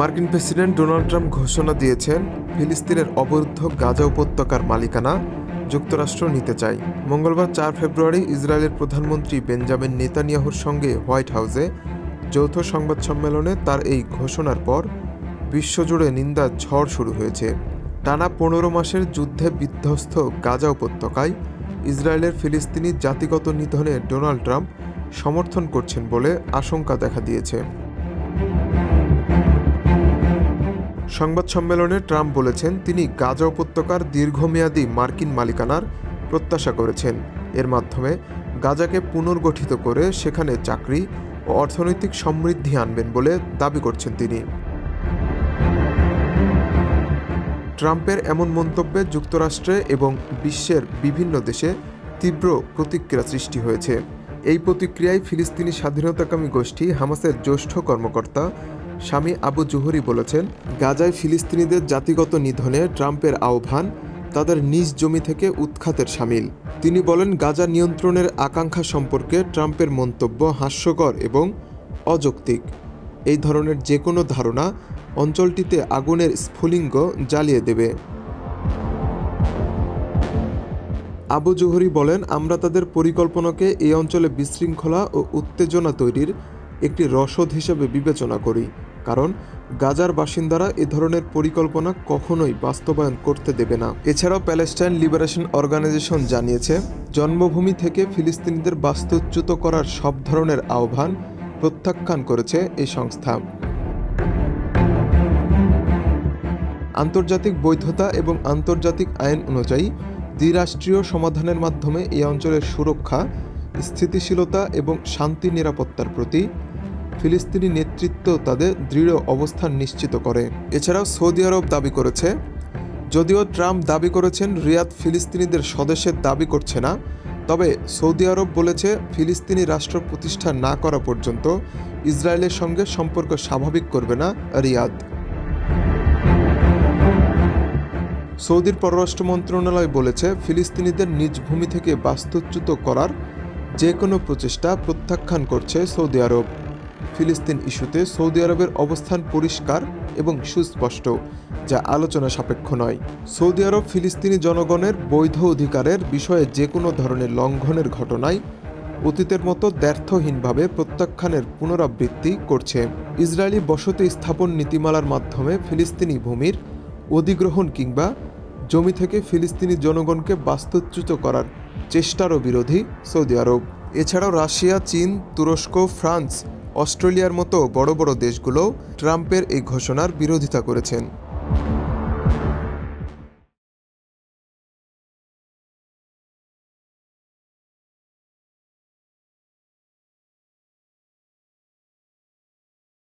মার্কিন president Donald Trump ঘোষণা দিয়েছেন ফিলিস্তিনের অবরুদ্ধ গাজা উপত্যকার মালিকানা যুক্তরাষ্ট্র নিতে চায়। মঙ্গলবার ৪ ফেব্রুয়ারি ইসরায়েলের প্রধানমন্ত্রী বেঞ্জামিন নেতানিয়াহুর সঙ্গে হোয়াইট হাউসে যৌথ সংবাদ সম্মেলনে তার এই ঘোষণার পর বিশ্বজুড়ে নিন্দার ঝড় শুরু হয়েছে। টানা ১৫ মাসের যুদ্ধে বিধ্বস্ত গাজা উপত্যকায় ইসরায়েলের ফিলিস্তিনি জাতিগত নিধনে ডোনাল্ড ট্রাম্প সমর্থন করছেন বলে আশঙ্কা দেখা দিয়েছে। সংবাদ সম্মেলনে ট্রাম্প বলেছেন তিনি গাজা উপত্যকার দীর্ঘমেয়াদী মার্কিন মালিকানার প্রত্যাশা করেছেন। এর মাধ্যমে গাজাকে পুনর্গঠিত করে সেখানে চাকরি ও অর্থনৈতিক সমৃদ্ধি আনবেন বলে দাবি করছেন তিনি। ট্রাম্পের এমন মন্তব্যে যুক্তরাষ্ট্রে এবং বিশ্বের বিভিন্ন দেশে তীব্র প্রতিক্রিয়া সৃষ্টি হয়েছে। এই প্রতিক্রিয়ায় ফিলিস্তিনি স্বাধীনতাকামী গোষ্ঠী হামাসের জ্যেষ্ঠ কর্মকর্তা সামি আবু জুহরি বলেছেন, গাজায় ফিলিস্তিনিদের জাতিগত নিধনে ট্রাম্পের আহ্বান তাদের নিজ জমি থেকে উৎখাতের শামিল। তিনি বলেন, গাজা নিয়ন্ত্রণের আকাঙ্ক্ষা সম্পর্কে ট্রাম্পের মন্তব্য হাস্যকর এবং অযৌক্তিক। এই ধরনের যে কোনো ধারণা অঞ্চলটিতে আগুনের স্ফুলিঙ্গ জ্বালিয়ে দেবে। আবু জুহরি বলেন, আমরা তাদের পরিকল্পনাকে এই অঞ্চলে বিশৃঙ্খলা ও উত্তেজনা তৈরির একটি রসদ হিসেবে বিবেচনা করি, কারণ গাজার বাসিন্দারা এ ধরনের পরিকল্পনা কখনোই বাস্তবায়ন করতে দেবে না। এছাড়াও প্যালেস্টাইন লিবারেশন অর্গানাইজেশন জানিয়েছে, জন্মভূমি থেকে ফিলিস্তিনিদের বাস্তুচ্যুত করার সব ধরনের আহ্বান প্রত্যাখ্যান করেছে এই সংস্থা। আন্তর্জাতিক বৈধতা এবং আন্তর্জাতিক আইন অনুযায়ী দ্বিরাষ্ট্রীয় সমাধানের মাধ্যমে এই অঞ্চলের সুরক্ষা, স্থিতিশীলতা এবং শান্তি নিরাপত্তার প্রতি ফিলিস্তিনি নেতৃত্ব তাদের দৃঢ় অবস্থান নিশ্চিত করে। এছাড়াও সৌদি আরব দাবি করেছে, যদিও ট্রাম্প দাবি করেছেন রিয়াদ ফিলিস্তিনিদের স্বদেশের দাবি করছে না, তবে সৌদি আরব বলেছে ফিলিস্তিনি রাষ্ট্র প্রতিষ্ঠা না করা পর্যন্ত ইসরায়েলের সঙ্গে সম্পর্ক স্বাভাবিক করবে না রিয়াদ। সৌদির পররাষ্ট্র মন্ত্রণালয় বলেছে, ফিলিস্তিনিদের নিজ ভূমি থেকে বাস্তুচ্যুত করার যে কোনো প্রচেষ্টা প্রত্যাখ্যান করছে সৌদি আরব। ফিলিস্তিন ইস্যুতে সৌদি আরবের অবস্থান পরিষ্কার এবং সুস্পষ্ট, যা আলোচনা সাপেক্ষ নয়। সৌদি আরব ফিলিস্তিনি জনগণের বৈধ অধিকারের বিষয়ে যে কোনো ধরনের লঙ্ঘনের ঘটনায় অতীতের মতো দ্ব্যর্থহীনভাবে প্রত্যাখ্যানের পুনরাবৃত্তি করছে। ইসরায়েলি বসতি স্থাপন নীতিমালার মাধ্যমে ফিলিস্তিনি ভূমির অধিগ্রহণ কিংবা জমি থেকে ফিলিস্তিনি জনগণকে বাস্তুচ্যুত করার চেষ্টারও বিরোধী সৌদি আরব। এছাড়াও রাশিয়া, চীন, তুরস্ক, ফ্রান্স, অস্ট্রেলিয়ার মতো বড় বড় দেশগুলোও ট্রাম্পের এই ঘোষণার বিরোধিতা করেছেন।